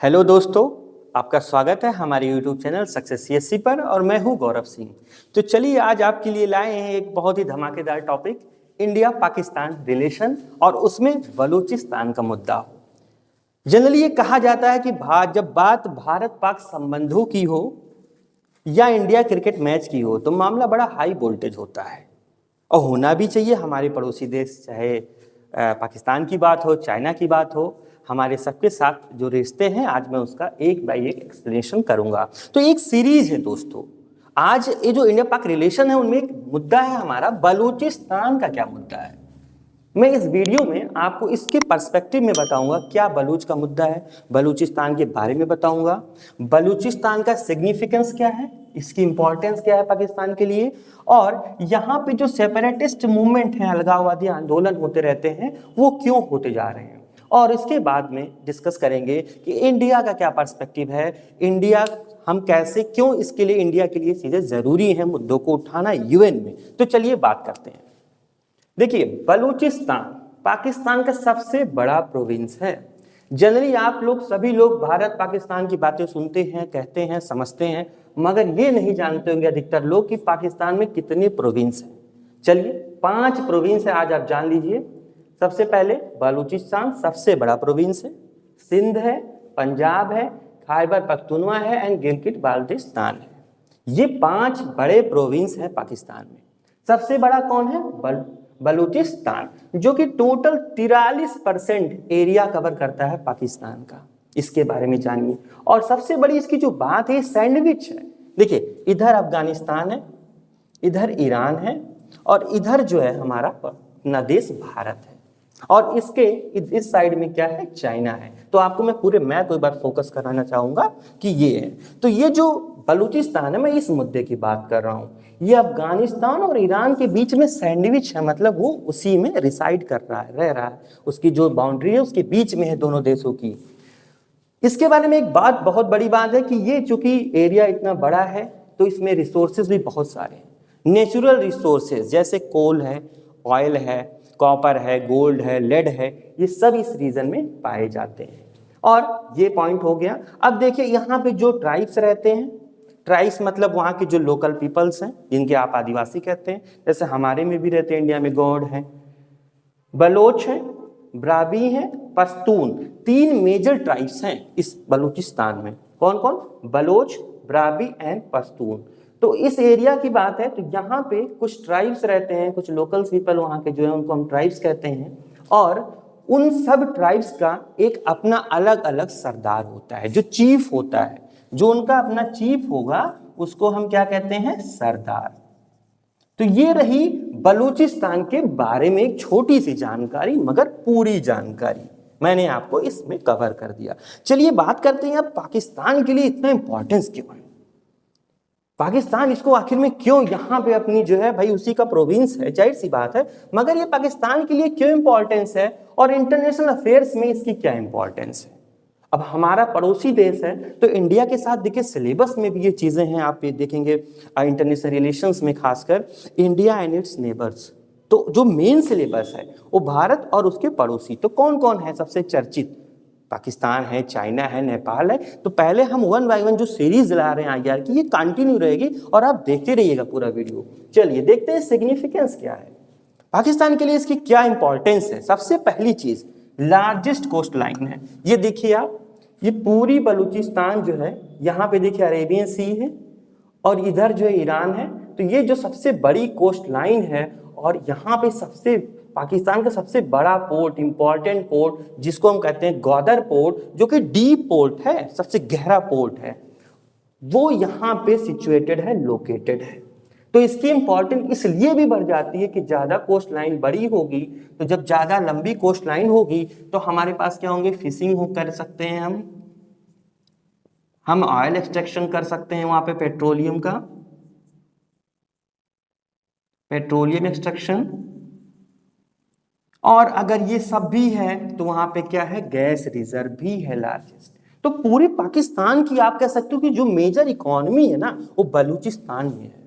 Hello दोस्तों, आपका स्वागत है हमारे यूट्यूब चैनल सक्सेस सीएससी पर और मैं हूं गौरव सिंह। तो चलिए आज आपके लिए लाए हैं एक बहुत ही धमाकेदार टॉपिक, इंडिया पाकिस्तान रिलेशन और उसमें बलूचिस्तान का मुद्दा हो। जनरली ये कहा जाता है कि जब बात भारत पाक संबंधों की हो या इंडिया क्रिकेट मैच की हो तो मामला बड़ा हाई वोल्टेज होता है और होना भी चाहिए। हमारे पड़ोसी देश, चाहे पाकिस्तान की बात हो, चाइना की बात हो, हमारे सबके साथ जो रिश्ते हैं, आज मैं उसका एक बाय एक एक्सप्लेनेशन करूंगा। तो एक सीरीज है दोस्तों। आज ये जो इंडिया पाक रिलेशन है उनमें एक मुद्दा है हमारा, बलूचिस्तान का क्या मुद्दा है। मैं इस वीडियो में आपको इसके पर्सपेक्टिव में बताऊंगा क्या बलूच का मुद्दा है, बलूचिस्तान के बारे में बताऊंगा, बलूचिस्तान का सिग्निफिकेंस क्या है, इसकी इंपॉर्टेंस क्या है पाकिस्तान के लिए, और यहाँ पे जो सेपरेटिस्ट मूवमेंट है, अलगाववादी आंदोलन होते रहते हैं, वो क्यों होते जा रहे हैं। और इसके बाद में डिस्कस करेंगे कि इंडिया का क्या पर्सपेक्टिव है, इंडिया हम कैसे, क्यों इसके लिए, इंडिया के लिए चीजें जरूरी हैं मुद्दों को उठाना यूएन में। तो चलिए बात करते हैं। देखिए, बलूचिस्तान पाकिस्तान का सबसे बड़ा प्रोविंस है। जनरली आप लोग, सभी लोग भारत पाकिस्तान की बातें सुनते हैं, कहते हैं, समझते हैं, मगर ये नहीं जानते होंगे अधिकतर लोग कि पाकिस्तान में कितने प्रोविंस हैं। चलिए 5 प्रोविंस है, आज आप जान लीजिए। सबसे पहले बलूचिस्तान सबसे बड़ा प्रोविंस है, सिंध है, पंजाब है, खैबर पख्तूनवा है एंड गिलगित बाल्टिस्तान है। ये 5 बड़े प्रोविंस हैं पाकिस्तान में। सबसे बड़ा कौन है? बलूचिस्तान, जो कि टोटल 43% एरिया कवर करता है पाकिस्तान का। इसके बारे में जानिए। और सबसे बड़ी इसकी जो बात है, सैंडविच है। देखिए, इधर अफगानिस्तान है, इधर ईरान है और इधर जो है हमारा अपना देश भारत है, और इसके इस साइड में क्या है? चाइना है। तो आपको मैं पूरे मैप को एक बार फोकस कराना चाहूंगा कि ये है। तो ये जो बलूचिस्तान है, मैं इस मुद्दे की बात कर रहा हूं, ये अफगानिस्तान और ईरान के बीच में सैंडविच है, मतलब वो उसी में रिसाइड कर रहा है, रह रहा है। उसकी जो बाउंड्री है उसके बीच में है दोनों देशों की। इसके बारे में एक बात, बहुत बड़ी बात है कि ये चूंकि एरिया इतना बड़ा है तो इसमें रिसोर्सेज भी बहुत सारे हैं। नेचुरल रिसोर्सेज जैसे कोल है, ऑयल है, कॉपर है, गोल्ड है, लेड है, ये सब इस रीजन में पाए जाते हैं। और ये पॉइंट हो गया। अब देखिए, यहाँ पे जो ट्राइब्स रहते हैं, ट्राइब्स मतलब वहाँ के जो लोकल पीपल्स हैं, जिनके आप आदिवासी कहते हैं, जैसे हमारे में भी रहते हैं, इंडिया में गौड़ है, बलोच है, ब्राबी है, पश्तून। 3 मेजर ट्राइब्स हैं इस बलूचिस्तान में। कौन कौन? बलोच, ब्राबी एंड पश्तून। तो इस एरिया की बात है तो यहाँ पे कुछ ट्राइब्स रहते हैं, कुछ लोकल पीपल वहाँ के जो है उनको हम ट्राइब्स कहते हैं। और उन सब ट्राइब्स का एक अपना अलग अलग सरदार होता है, जो चीफ होता है। जो उनका अपना चीफ होगा उसको हम क्या कहते हैं? सरदार। तो ये रही बलूचिस्तान के बारे में एक छोटी सी जानकारी, मगर पूरी जानकारी मैंने आपको इसमें कवर कर दिया। चलिए बात करते हैं अब पाकिस्तान के लिए इतना इंपॉर्टेंस क्यों है। पाकिस्तान इसको आखिर में क्यों, यहाँ पे अपनी जो है भाई उसी का प्रोविंस है, जाहिर सी बात है, मगर ये पाकिस्तान के लिए क्यों इंपॉर्टेंस है और इंटरनेशनल अफेयर्स में इसकी क्या इंपॉर्टेंस है। अब हमारा पड़ोसी देश है तो इंडिया के साथ देखिए सिलेबस में भी ये चीजें हैं, आप ये देखेंगे इंटरनेशनल रिलेशंस में, खासकर इंडिया एंड इट्स नेबर्स। तो जो मेन सिलेबस है वो भारत और उसके पड़ोसी। तो कौन कौन है सबसे चर्चित? पाकिस्तान है, चाइना है, नेपाल है। तो पहले हम 1 बाय 1 जो सीरीज ला रहे हैं आईआर की, ये कंटिन्यू रहेगी और आप देखते रहिएगा पूरा वीडियो। चलिए देखते हैं सिग्निफिकेंस क्या है पाकिस्तान के लिए, इसकी क्या इंपॉर्टेंस है। सबसे पहली चीज, लार्जेस्ट कोस्ट लाइन है। ये देखिए आप, ये पूरी बलूचिस्तान जो है, यहाँ पे देखिए अरेबियन सी है और इधर जो है ईरान है। तो ये जो सबसे बड़ी कोस्ट लाइन है, और यहाँ पे सबसे पाकिस्तान का सबसे बड़ा पोर्ट, इंपॉर्टेंट पोर्ट, जिसको हम कहते हैं ग्वादर पोर्ट, जो कि डीप पोर्ट है, सबसे गहरा पोर्ट है, वो यहाँ पे सिचुएटेड है, लोकेटेड है। तो इसकी इंपॉर्टेंस इसलिए भी बढ़ जाती है कि ज्यादा कोस्ट लाइन बड़ी होगी, तो जब ज्यादा लंबी कोस्ट लाइन होगी तो हमारे पास क्या होंगे? फिशिंग कर सकते हैं, हम ऑयल एक्सट्रैक्शन कर सकते हैं वहां पे, पेट्रोलियम एक्सट्रैक्शन। और अगर ये सब भी है तो वहां पे क्या है? गैस रिजर्व भी है लार्जेस्ट। तो पूरे पाकिस्तान की आप कह सकते हो कि जो मेजर इकोनॉमी है ना, वो बलूचिस्तान में है।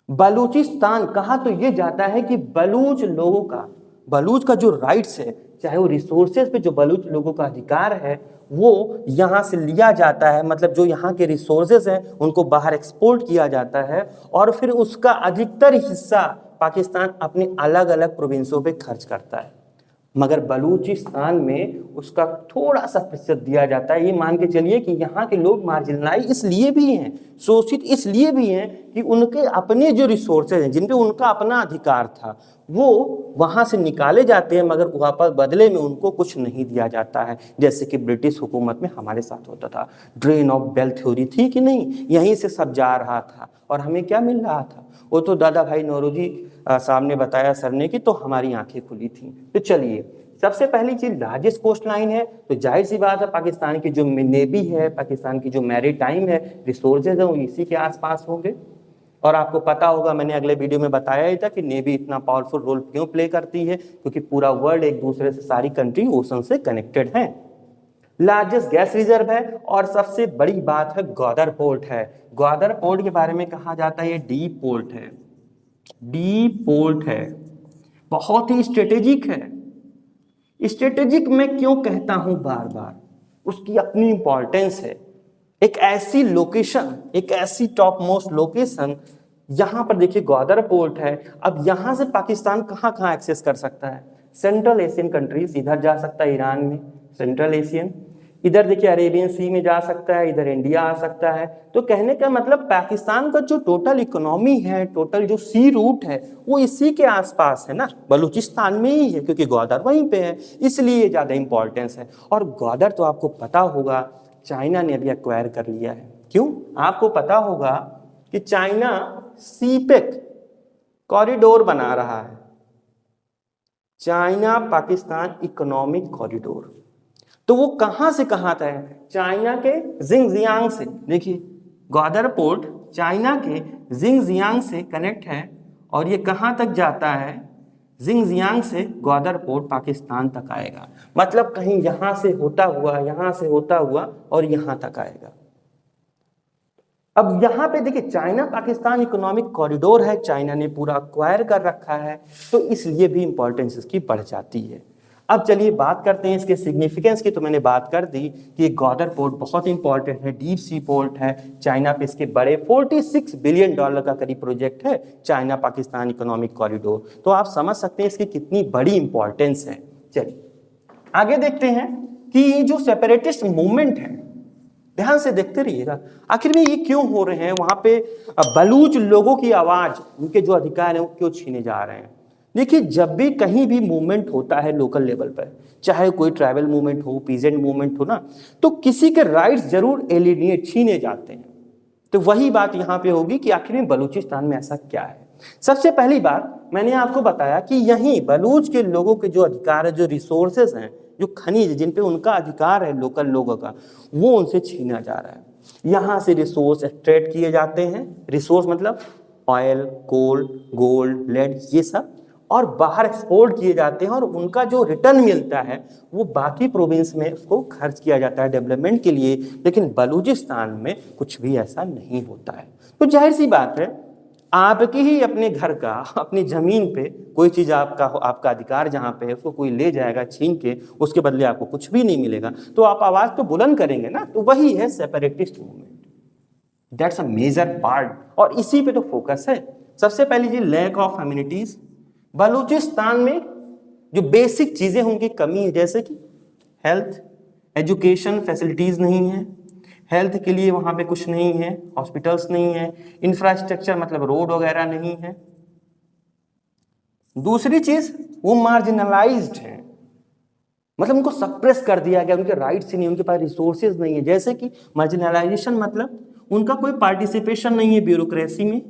बलूचिस्तान कहा तो ये जाता है कि बलूच लोगों का बलूच का जो राइट्स है, चाहे वो रिसोर्सेज पे जो बलूच लोगों का अधिकार है वो यहाँ से लिया जाता है, मतलब जो यहाँ के रिसोर्सेज हैं उनको बाहर एक्सपोर्ट किया जाता है और फिर उसका अधिकतर हिस्सा पाकिस्तान अपने अलग अलग प्रोविंसों पे खर्च करता है, मगर बलूचिस्तान में उसका थोड़ा सा प्रतिशत दिया जाता है। ये मान के चलिए कि यहाँ के लोग मार्जिनलाइज इसलिए भी हैं, शोषित इसलिए भी हैं कि उनके अपने जो रिसोर्सेज हैं जिन पे उनका अपना अधिकार था वो वहाँ से निकाले जाते हैं, मगर वापस बदले में उनको कुछ नहीं दिया जाता है, जैसे कि ब्रिटिश हुकूमत में हमारे साथ होता था। ड्रेन ऑफ वेल्थ थ्योरी थी कि नहीं, यहीं से सब जा रहा था और हमें क्या मिल रहा था, वो तो दादा भाई नौरोजी साहब ने बताया सर ने कि तो हमारी आंखें खुली थी। तो चलिए, सबसे पहली चीज लार्जेस्ट कोस्ट लाइन है, तो जाहिर सी बात है पाकिस्तान की जो नेवी है, पाकिस्तान की जो मैरीटाइम है, रिसोर्सेज है वो इसी के आसपास होंगे। और आपको पता होगा, मैंने अगले वीडियो में बताया ही था कि नेवी इतना पावरफुल रोल क्यों प्ले करती है, क्योंकि पूरा वर्ल्ड एक दूसरे से, सारी कंट्री ओशन से कनेक्टेड है। लार्जेस्ट गैस रिजर्व है और सबसे बड़ी बात है ग्वादर पोर्ट है। ग्वादर पोर्ट के बारे में कहा जाता है ये डीप पोर्ट है, डीप पोर्ट है, बहुत ही स्ट्रेटेजिक है। स्ट्रेटेजिक मैं क्यों कहता हूं बार बार, उसकी अपनी इंपॉर्टेंस है। एक ऐसी लोकेशन, एक ऐसी टॉप मोस्ट लोकेशन, यहां पर देखिए ग्वादर पोर्ट है। अब यहां से पाकिस्तान कहां कहां एक्सेस कर सकता है, सेंट्रल एशियन कंट्रीज, इधर जा सकता है ईरान में, सेंट्रल एशियन, इधर देखिए अरेबियन सी में जा सकता है, इधर इंडिया आ सकता है। तो कहने का मतलब पाकिस्तान का जो टोटल इकोनॉमी है, टोटल जो सी रूट है, वो इसी के आसपास है ना, बलूचिस्तान में ही है, क्योंकि ग्वादर वहीं पे है, इसलिए ज्यादा इंपॉर्टेंस है। और ग्वादर तो आपको पता होगा चाइना ने अभी एक्वायर कर लिया है। क्यों? आपको पता होगा कि चाइना सीपेक कॉरिडोर बना रहा है, चाइना पाकिस्तान इकोनॉमिक कॉरिडोर। तो वो कहां से कहां तक है, चाइना के जिंगजियांग से, देखिए ग्वादर पोर्ट चाइना के जिंगजियांग से कनेक्ट है और ये कहां तक जाता है, जिंगजियांग से ग्वादर पोर्ट पाकिस्तान तक आएगा, मतलब कहीं यहां से होता हुआ, यहां से होता हुआ और यहां तक आएगा। अब यहां पे देखिए चाइना पाकिस्तान इकोनॉमिक कॉरिडोर है, चाइना ने पूरा अक्वायर कर रखा है, तो इसलिए भी इंपॉर्टेंस इसकी बढ़ जाती है। अब चलिए बात करते हैं इसके सिग्निफिकेंस की। तो मैंने बात कर दी कि ग्वादर पोर्ट बहुत इंपॉर्टेंट है, डीप सी पोर्ट है, चाइना पे इसके बड़े $46 बिलियन का करीब प्रोजेक्ट है चाइना पाकिस्तान इकोनॉमिक कॉरिडोर। तो आप समझ सकते हैं इसकी कितनी बड़ी इंपॉर्टेंस है। चलिए आगे देखते हैं कि ये जो सेपरेटिस्ट मूवमेंट है, ध्यान से देखते रहिएगा आखिर में ये क्यों हो रहे हैं, वहां पे बलूच लोगों की आवाज, उनके जो अधिकार है वो क्यों छीने जा रहे हैं। देखिए जब भी कहीं भी मूवमेंट होता है लोकल लेवल पर, चाहे कोई ट्राइबल मूवमेंट हो, पीजेंट मूवमेंट हो ना, तो किसी के राइट्स जरूर एलिनिएट, छीने जाते हैं। तो वही बात यहाँ पे होगी कि आखिर में बलूचिस्तान में ऐसा क्या है। सबसे पहली बात मैंने आपको बताया कि यही बलूच के लोगों के जो अधिकार है, जो रिसोर्सेज हैं, जो खनिज जिन पे उनका अधिकार है लोकल लोगों का, वो उनसे छीना जा रहा है। यहाँ से रिसोर्स एक्सट्रैक्ट किए जाते हैं, रिसोर्स मतलब ऑयल, कोल, गोल्ड, लेड, ये सब, और बाहर एक्सपोर्ट किए जाते हैं और उनका जो रिटर्न मिलता है वो बाकी प्रोविंस में उसको खर्च किया जाता है डेवलपमेंट के लिए। लेकिन बलूचिस्तान में कुछ भी ऐसा नहीं होता है। तो जाहिर सी बात है, आपके ही अपने घर का, अपनी जमीन पे कोई चीज आपका अधिकार जहां पे है उसको कोई ले जाएगा छीन के, उसके बदले आपको कुछ भी नहीं मिलेगा, तो आप आवाज तो बुलंद करेंगे ना। तो वही है separatist movement, that's a major part, और इसी पे तो फोकस है। सबसे पहली चीज लैक ऑफ एमिनिटीज। बलूचिस्तान में जो बेसिक चीजें उनकी कमी है, जैसे कि हेल्थ, एजुकेशन फैसिलिटीज नहीं है, हेल्थ के लिए वहां पे कुछ नहीं है, हॉस्पिटल्स नहीं है, इंफ्रास्ट्रक्चर मतलब रोड वगैरह नहीं है। दूसरी चीज वो मार्जिनलाइज्ड है, मतलब उनको सप्रेस कर दिया गया, उनके राइट्स नहीं, उनके पास रिसोर्सेज नहीं है। जैसे कि मार्जिनलाइजेशन मतलब उनका कोई पार्टिसिपेशन नहीं है ब्यूरोक्रेसी में,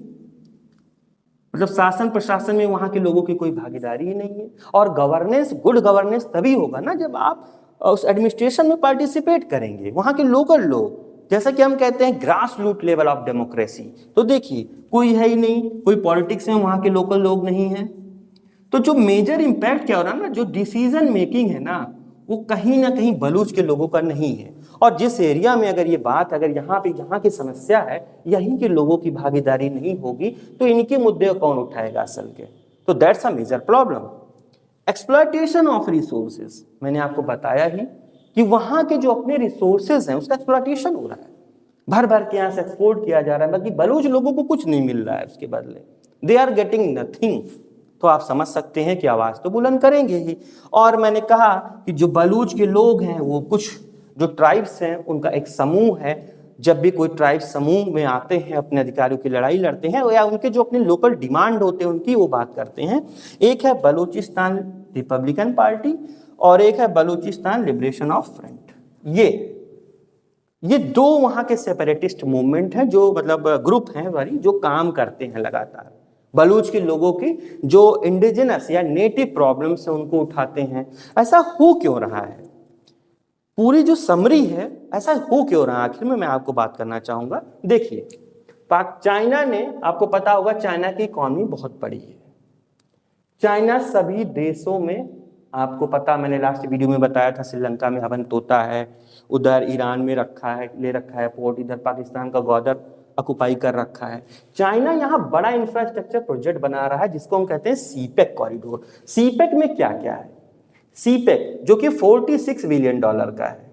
मतलब शासन प्रशासन में वहां के लोगों की कोई भागीदारी ही नहीं है। और गवर्नेंस, गुड गवर्नेंस तभी होगा ना जब आप उस एडमिनिस्ट्रेशन में पार्टिसिपेट करेंगे, वहां के लोकल लोग, जैसा कि हम कहते हैं grass root level of democracy. तो देखिए कोई है ही नहीं, कोई पॉलिटिक्स में वहां के लोकल लोग नहीं है। तो जो मेजर इंपैक्ट क्या हो रहा है ना, जो डिसीजन मेकिंग है ना, वो कहीं ना कहीं बलूच के लोगों का नहीं है। और जिस एरिया में अगर ये बात, अगर यहाँ पे यहाँ की समस्या है, यहीं के लोगों की भागीदारी नहीं होगी, तो इनके मुद्दे कौन उठाएगा असल के। तो that's a major problem. Exploitation of resources, मैंने आपको बताया ही कि वहां के जो अपने रिसोर्सेज हैं उसका एक्सप्लॉयटेशन हो रहा है, भर भर के यहाँ से एक्सपोर्ट किया जा रहा है, बाकी बलूच लोगों को कुछ नहीं मिल रहा है उसके बदले, दे आर गेटिंग नथिंग। तो आप समझ सकते हैं कि आवाज तो बुलंद करेंगे ही। और मैंने कहा कि जो बलूच के लोग हैं वो कुछ जो ट्राइब्स हैं उनका एक समूह है, जब भी कोई ट्राइब समूह में आते हैं अपने अधिकारियों की लड़ाई लड़ते हैं या उनके जो अपने लोकल डिमांड होते हैं उनकी वो बात करते हैं। एक है बलूचिस्तान रिपब्लिकन पार्टी और एक है बलूचिस्तान लिबरेशन ऑफ फ्रंट। ये दो वहां के सेपरेटिस्ट मूवमेंट हैं, जो मतलब ग्रुप हैं वाली, जो काम करते हैं लगातार बलूच के लोगों की जो इंडिजिनस या नेटिव प्रॉब्लम्स हैं उनको उठाते हैं। ऐसा हो क्यों रहा है, पूरी जो समरी है ऐसा हो क्यों रहा है आखिर में मैं आपको बात करना चाहूंगा। देखिए, चाइना ने, आपको पता होगा चाइना की इकॉनमी बहुत बड़ी है। चाइना सभी देशों में, आपको पता, मैंने लास्ट वीडियो में बताया था, श्रीलंका में हवन तोता है, उधर ईरान में रखा है, ले रखा है पोर्ट, इधर पाकिस्तान का ग्वादर ऑक्युपाई कर रखा है। चाइना यहाँ बड़ा इंफ्रास्ट्रक्चर प्रोजेक्ट बना रहा है जिसको हम कहते हैं सीपेक कॉरिडोर। सीपेक में क्या क्या है, सीपेक जो कि $46 बिलियन का है,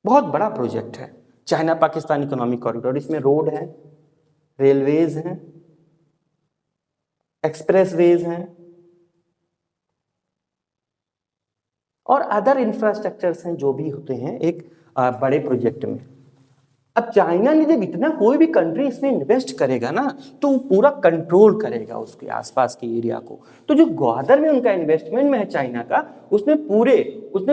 बहुत बड़ा प्रोजेक्ट है चाइना पाकिस्तान इकोनॉमिक कॉरिडोर। इसमें रोड है, रेलवेज हैं, एक्सप्रेसवेज हैं और अदर इंफ्रास्ट्रक्चर्स हैं जो भी होते हैं एक बड़े प्रोजेक्ट में। अब चाइना ने जब इतना, कोई भी कंट्री इसमें इन्वेस्ट करेगा ना तो वो पूरा कंट्रोल करेगा उसके आसपास के एरिया को। तो जो ग्वादर में उनका इन्वेस्टमेंट में है चाइना का, उसने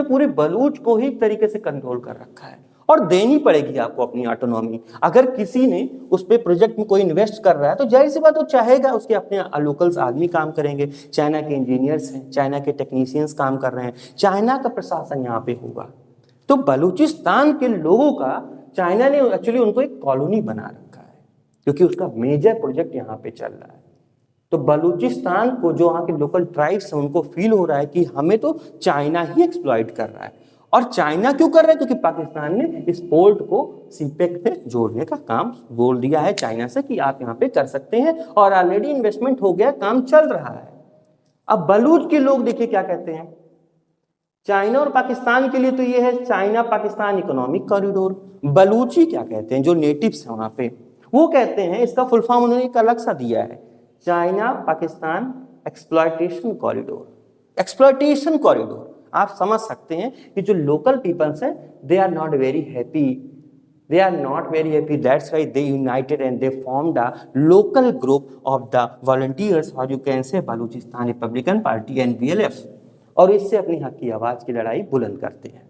पूरे बलूच को ही एक तरीके से कंट्रोल कर रखा है और देनी पड़ेगी आपको अपनी ऑटोनॉमी। अगर किसी ने उस पे प्रोजेक्ट में कोई इन्वेस्ट कर रहा है तो जाहिर सी बात वो चाहेगा उसके अपने लोकल्स आदमी काम करेंगे, चाइना के इंजीनियर्स हैं, चाइना के टेक्नीशियंस काम कर रहे हैं, चाइना का प्रशासन यहाँ पे होगा। तो बलूचिस्तान के लोगों का चाइना ने एक्चुअली उनको एक कॉलोनी बना रखा है क्योंकि उसका मेजर प्रोजेक्ट यहाँ पे चल रहा है। तो बलूचिस्तान को जो वहाँ के लोकल ट्राइब्स हैं उनको फील हो रहा है कि हमें तो चाइना ही एक्सप्लॉइट कर रहा है। और चाइना क्यों कर रहा है, क्योंकि पाकिस्तान ने इस पोर्ट को सीपेक पे जोड़ने का काम बोल दिया है चाइना से कि आप यहाँ पे कर सकते हैं, और ऑलरेडी इन्वेस्टमेंट हो गया, काम चल रहा है। अब बलूच के लोग देखिए क्या कहते हैं, चाइना और पाकिस्तान के लिए तो ये है China Pakistan economic corridor. Baluchi क्या कहते हैं, जो नेटिव्स हैं वहां पे, वो कहते हैं, इसका फुल फॉर्म उन्होंने एक अलग सा दिया है, China Pakistan exploitation corridor. Exploitation corridor आप समझ सकते हैं कि जो लोकल पीपल्स हैं they are not very happy, that's why they united and they formed a local group of the volunteers, or you can say Balochistan Republican Party and BLF, और इससे अपनी हक की आवाज की लड़ाई बुलंद करते हैं।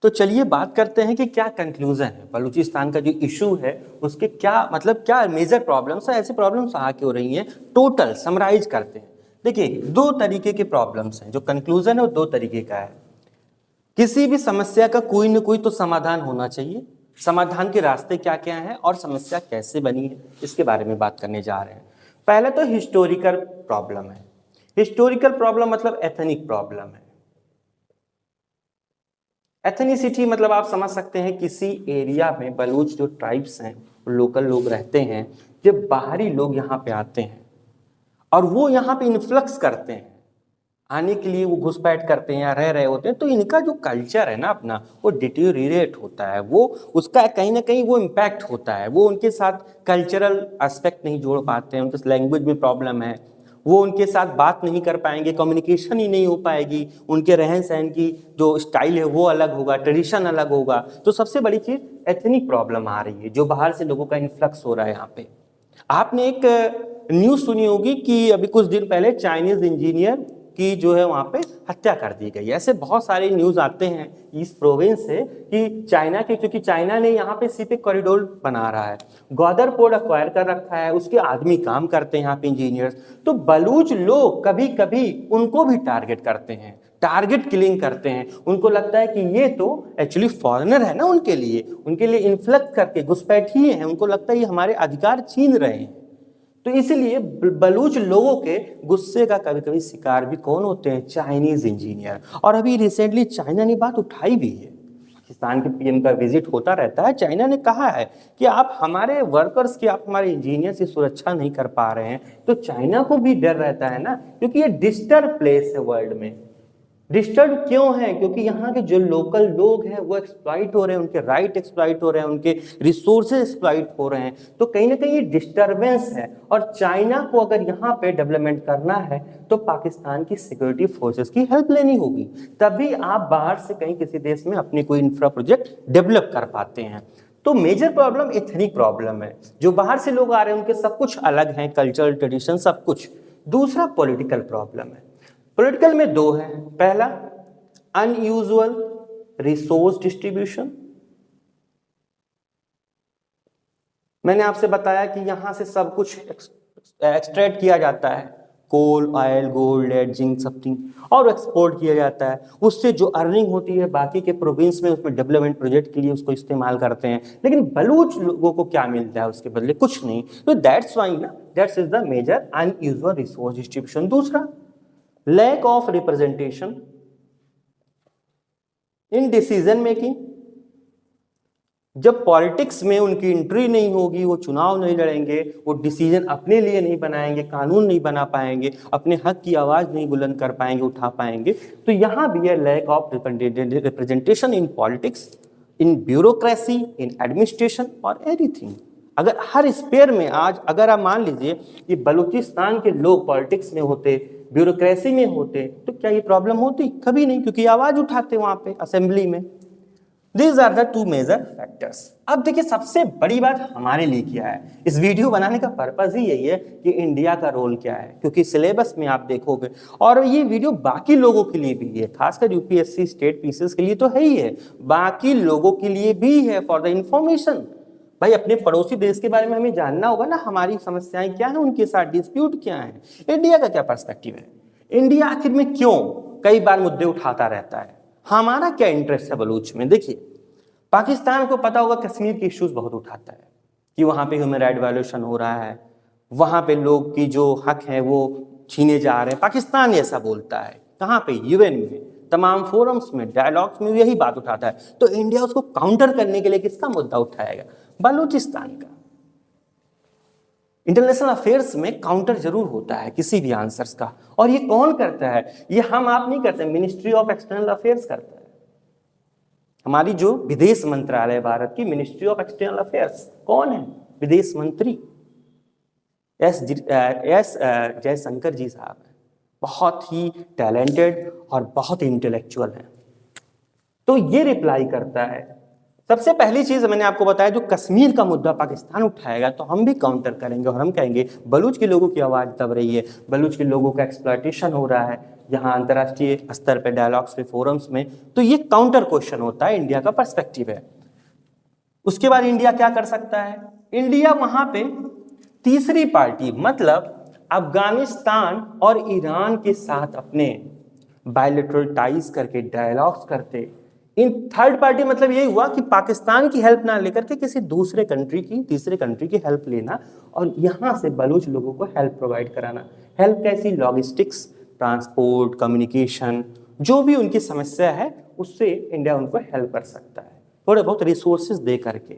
तो चलिए बात करते हैं कि क्या कंक्लूजन है, बलूचिस्तान का जो इशू है उसके क्या मतलब, क्या मेजर प्रॉब्लम्स है, ऐसे प्रॉब्लम्स आ क्यों रही हैं, टोटल समराइज करते हैं। देखिए, दो तरीके के प्रॉब्लम्स हैं, जो कंक्लूजन है वो दो तरीके का है। किसी भी समस्या का कोई न कोई तो समाधान होना चाहिए, समाधान के रास्ते क्या क्या हैं और समस्या कैसे बनी है, इसके बारे में बात करने जा रहे हैं। पहले तो हिस्टोरिकल प्रॉब्लम है। हिस्टोरिकल प्रॉब्लम मतलब एथनिक प्रॉब्लम है। एथनिसिटी मतलब आप समझ सकते हैं किसी एरिया में बलूच जो ट्राइब्स हैं, लोकल लोग रहते हैं, जब बाहरी लोग यहाँ पे आते हैं और वो यहाँ पे इन्फ्लक्स करते हैं, आने के लिए वो घुसपैठ करते हैं या रह रहे होते हैं, तो इनका जो कल्चर है ना अपना, वो डिटेरियोरेट होता है, वो उसका कहीं ना कहीं वो इम्पैक्ट होता है। वो उनके साथ कल्चरल एस्पेक्ट नहीं जोड़ पाते हैं, उनके लैंग्वेज में प्रॉब्लम है, वो उनके साथ बात नहीं कर पाएंगे, कम्युनिकेशन ही नहीं हो पाएगी, उनके रहन सहन की जो स्टाइल है वो अलग होगा, ट्रेडिशन अलग होगा। तो सबसे बड़ी चीज़ एथनिक प्रॉब्लम आ रही है, जो बाहर से लोगों का इन्फ्लक्स हो रहा है यहाँ पे। आपने एक न्यूज़ सुनी होगी कि अभी कुछ दिन पहले चाइनीज इंजीनियर की जो है वहाँ पे हत्या कर दी गई। ऐसे बहुत सारे न्यूज़ आते हैं इस प्रोविंस से कि चाइना के, क्योंकि चाइना ने यहाँ पे सीपेक कॉरिडोर बना रहा है, ग्वादर पोर्ट एक्वायर कर रखा है, उसके आदमी काम करते हैं यहाँ पे इंजीनियर्स। तो बलूच लोग कभी कभी उनको भी टारगेट करते हैं, टारगेट किलिंग करते हैं। उनको लगता है कि ये तो एक्चुअली फॉरेनर है ना, उनके लिए इन्फ्लक्ट करके घुसपैठी है, उनको लगता है ये हमारे अधिकार छीन रहे हैं। तो इसीलिए बलूच लोगों के गुस्से का कभी कभी शिकार भी कौन होते हैं, चाइनीज इंजीनियर। और अभी रिसेंटली चाइना ने बात उठाई भी है पाकिस्तान के पीएम का विजिट होता रहता है, चाइना ने कहा है कि आप हमारे वर्कर्स की, आप हमारे इंजीनियर्स की सुरक्षा नहीं कर पा रहे हैं। तो चाइना को भी डर रहता है ना, क्योंकि ये डिस्टर्ब प्लेस है वर्ल्ड में। डिस्टर्ब क्यों है? क्योंकि यहाँ के जो लोकल लोग हैं वो एक्सप्लॉइट हो रहे हैं, उनके राइट एक्सप्लॉइट हो रहे हैं, उनके रिसोर्सेज एक्सप्लॉइट हो रहे हैं। तो कहीं ना कहीं ये डिस्टर्बेंस है। और चाइना को अगर यहाँ पे डेवलपमेंट करना है तो पाकिस्तान की सिक्योरिटी फोर्सेस की हेल्प लेनी होगी, तभी आप बाहर से कहीं किसी देश में अपनी कोई इंफ्रा प्रोजेक्ट डेवलप कर पाते हैं। तो मेजर प्रॉब्लम एथनिक प्रॉब्लम है, जो बाहर से लोग आ रहे हैं उनके सब कुछ अलग है, कल्चरल ट्रेडिशन सब कुछ। दूसरा पॉलिटिकल प्रॉब्लम है। पॉलिटिकल में दो है। पहला, अनयूजुअल रिसोर्स डिस्ट्रीब्यूशन। मैंने आपसे बताया कि यहां से सब कुछ एक्सट्रैक्ट किया जाता है, coal, oil, gold, lead, zinc, something, और एक्सपोर्ट किया जाता है। उससे जो अर्निंग होती है बाकी के प्रोविंस में उसमें डेवलपमेंट प्रोजेक्ट के लिए उसको इस्तेमाल करते हैं। लेकिन बलूच लोगों को क्या मिलता है उसके बदले? कुछ नहीं। तो दैट्स वाई ना, that's is the major unusual resource distribution. दूसरा, lack of representation in decision making. जब पॉलिटिक्स में उनकी एंट्री नहीं होगी, वो चुनाव नहीं लड़ेंगे, वो डिसीजन अपने लिए नहीं बनाएंगे, कानून नहीं बना पाएंगे, अपने हक की आवाज नहीं बुलंद कर पाएंगे, उठा पाएंगे, तो यहां भी है lack of representation in politics, in bureaucracy, in administration और एवरीथिंग। अगर हर स्पेयर में आज अगर आप मान लीजिए कि बलूचिस्तान के लोग पॉलिटिक्स में होते, ब्यूरोक्रेसी में होते, तो क्या ये प्रॉब्लम होती? कभी नहीं, क्योंकि आवाज उठाते वहां पे असेंबली में। These are the two major factors। अब देखिए सबसे बड़ी बात हमारे लिए क्या है। इस वीडियो बनाने का पर्पज ही यही है कि इंडिया का रोल क्या है, क्योंकि सिलेबस में आप देखोगे, और ये वीडियो बाकी लोगों के लिए भी है, खासकर यूपीएससी स्टेट पीसीएस के लिए तो है ही है, बाकी लोगों के लिए भी है, फॉर द इंफॉर्मेशन। भाई अपने पड़ोसी देश के बारे में हमें जानना होगा ना, हमारी समस्याएं क्या है, उनके साथ डिस्प्यूट क्या है, इंडिया का क्या पर्सपेक्टिव है, इंडिया आखिर में क्यों कई बार मुद्दे उठाता रहता है, हमारा क्या इंटरेस्ट है बलूच में। देखिए पाकिस्तान को पता होगा कश्मीर के इश्यूज बहुत उठाता है कि वहां पे ह्यूमन राइट वायलेशन हो रहा है, वहां पे लोग की जो हक है वो छीने जा रहे हैं। पाकिस्तान ऐसा बोलता है, कहाँ पे? यूएन में, तमाम फोरम्स में, डायलॉग्स में यही बात उठाता है। तो इंडिया उसको काउंटर करने के लिए किसका मुद्दा उठाएगा? बलूचिस्तान का। इंटरनेशनल अफेयर्स में काउंटर जरूर होता है किसी भी आंसर्स का, और ये कौन करता है? ये हम आप नहीं करते, मिनिस्ट्री ऑफ एक्सटर्नल अफेयर्स करता है। हमारी जो विदेश मंत्रालय भारत की, मिनिस्ट्री ऑफ एक्सटर्नल अफेयर्स, कौन है? विदेश मंत्री एस जयशंकर जी साहब हैं, बहुत ही टैलेंटेड और बहुत इंटेलेक्चुअल हैं। तो ये रिप्लाई करता है। सबसे पहली चीज मैंने आपको बताया, जो कश्मीर का मुद्दा पाकिस्तान उठाएगा तो हम भी काउंटर करेंगे, और हम कहेंगे बलूच के लोगों की आवाज दब रही है, बलूच के लोगों का एक्सप्लॉयटेशन हो रहा है यहाँ अंतर्राष्ट्रीय स्तर पे, डायलॉग्स पे, फोरम्स में। तो ये काउंटर क्वेश्चन होता है, इंडिया का पर्सपेक्टिव है। उसके बाद इंडिया क्या कर सकता है? इंडिया वहां पे तीसरी पार्टी, मतलब अफगानिस्तान और ईरान के साथ अपने बायलैटरल टाइज करके डायलॉग्स करते। इन थर्ड पार्टी मतलब यही हुआ कि पाकिस्तान की हेल्प ना लेकर के किसी दूसरे कंट्री की, तीसरे कंट्री की हेल्प लेना, और यहां से बलूच लोगों को हेल्प प्रोवाइड कराना। हेल्प कैसी? लॉजिस्टिक्स, ट्रांसपोर्ट, कम्युनिकेशन, जो भी उनकी समस्या है उससे इंडिया उनको हेल्प कर सकता है, थोड़े बहुत रिसोर्सेज दे करके।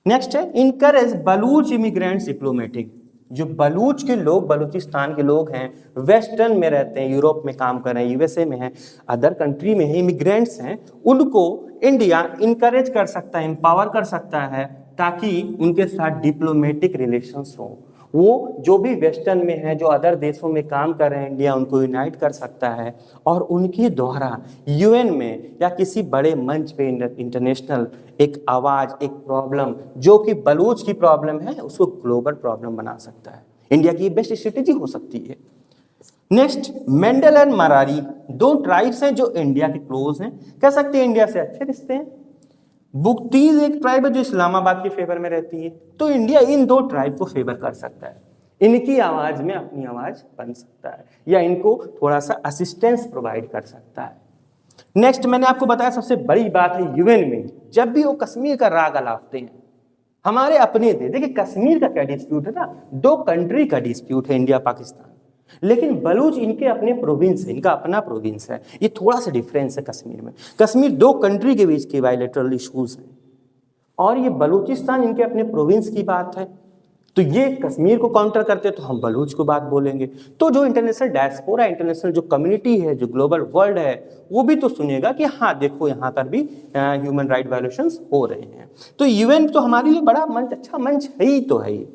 नेक्स्ट है इनकरेज बलूच इमिग्रेंट्स डिप्लोमेटिक। जो बलूच के लोग, बलूचिस्तान के लोग हैं, वेस्टर्न में रहते हैं, यूरोप में काम कर रहे हैं, यूएसए में हैं, अदर कंट्री में हैं, इमिग्रेंट्स हैं, उनको इंडिया इनकरेज कर सकता है, एम्पावर कर सकता है, ताकि उनके साथ डिप्लोमेटिक रिलेशंस हो। वो जो भी वेस्टर्न में है, जो अदर देशों में काम कर रहे हैं, इंडिया उनको यूनाइट कर सकता है, और उनके द्वारा यूएन में या किसी बड़े मंच पे इंटरनेशनल एक आवाज, एक प्रॉब्लम जो कि बलूच की प्रॉब्लम है, उसको ग्लोबल प्रॉब्लम बना सकता है। इंडिया की बेस्ट स्ट्रेटेजी हो सकती है। नेक्स्ट, मेंडल एंड मरारी, दो ट्राइब्स हैं जो इंडिया के क्लोज हैं, कह सकते हैं इंडिया से अच्छे रिश्ते हैं। बुगटीज एक ट्राइब है जो इस्लामाबाद के फेवर में रहती है, तो इंडिया इन दो ट्राइब को फेवर कर सकता है, इनकी आवाज में अपनी आवाज बन सकता है, या इनको थोड़ा सा असिस्टेंस प्रोवाइड कर सकता है। नेक्स्ट, मैंने आपको बताया सबसे बड़ी बात है यूएन में जब भी वो कश्मीर का राग अलापते हैं, हमारे अपने थे। देखिए कश्मीर का क्या डिस्प्यूट है ना, दो कंट्री का डिस्प्यूट है, इंडिया पाकिस्तान। लेकिन बलूच इनके अपने प्रोविंस है, इनका अपना प्रोविंस है। ये थोड़ा सा डिफरेंस है कश्मीर में। कश्मीर दो कंट्री के बीच के बायलैटरल इश्यूज हैं और ये बलूचिस्तान इनके अपने प्रोविंस की बात है। तो ये कश्मीर को काउंटर करते तो हम बलूच को बात बोलेंगे। तो जो इंटरनेशनल डायस्पोरा, इंटरनेशनल जो कम्युनिटी है, जो ग्लोबल वर्ल्ड है, वो भी तो सुनेगा कि हाँ देखो यहाँ पर भी ह्यूमन राइट वायलेशंस हो रहे हैं। तो यूएन तो हमारे लिए बड़ा मंच, अच्छा मंच है ही तो है ही।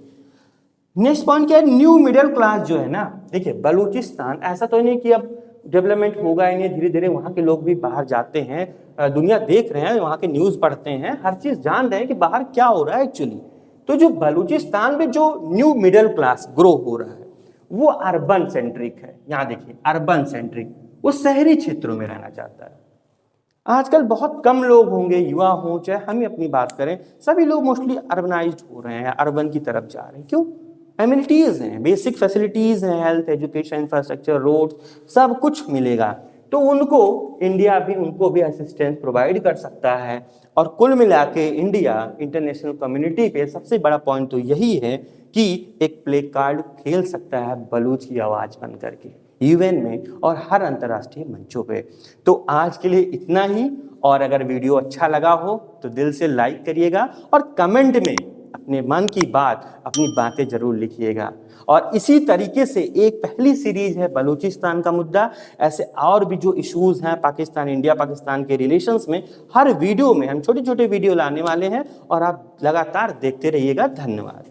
नेक्स्ट पॉइंट क्या है, न्यू मिडिल क्लास जो है ना, देखिए बलूचिस्तान ऐसा तो नहीं कि अब डेवलपमेंट होगा ही नहीं, धीरे धीरे वहाँ के लोग भी बाहर जाते हैं, दुनिया देख रहे हैं, वहाँ के न्यूज़ पढ़ते हैं, हर चीज़ जान रहे हैं कि बाहर क्या हो रहा है एक्चुअली। तो जो बलूचिस्तान में जो न्यू मिडिल क्लास ग्रो हो रहा है वो अर्बन सेंट्रिक है। यहाँ देखिए अर्बन सेंट्रिक, वो शहरी क्षेत्रों में रहना चाहता है। आजकल बहुत कम लोग होंगे, युवा हों चाहे हम ही अपनी बात करें, सभी लोग मोस्टली अर्बनाइज्ड हो रहे हैं, अर्बन की तरफ जा रहे हैं। क्यों? एमिनिटीज़ हैं, बेसिक फैसिलिटीज़ हैं, हेल्थ, एजुकेशन, इंफ्रास्ट्रक्चर, रोड, सब कुछ मिलेगा। तो उनको इंडिया भी उनको भी असिस्टेंस प्रोवाइड कर सकता है। और कुल मिला के इंडिया इंटरनेशनल कम्युनिटी पे सबसे बड़ा पॉइंट तो यही है कि एक प्ले कार्ड खेल सकता है बलूच की आवाज़ बन करके यूएन में और हर अंतर्राष्ट्रीय मंचों पे। तो आज के लिए इतना ही, और अगर वीडियो अच्छा लगा हो तो दिल से लाइक करिएगा और कमेंट में अपने मन की बात, अपनी बातें जरूर लिखिएगा। और इसी तरीके से एक पहली सीरीज है बलूचिस्तान का मुद्दा, ऐसे और भी जो इश्यूज हैं पाकिस्तान, इंडिया पाकिस्तान के रिलेशंस में, हर वीडियो में हम छोटे छोटे वीडियो लाने वाले हैं और आप लगातार देखते रहिएगा। धन्यवाद।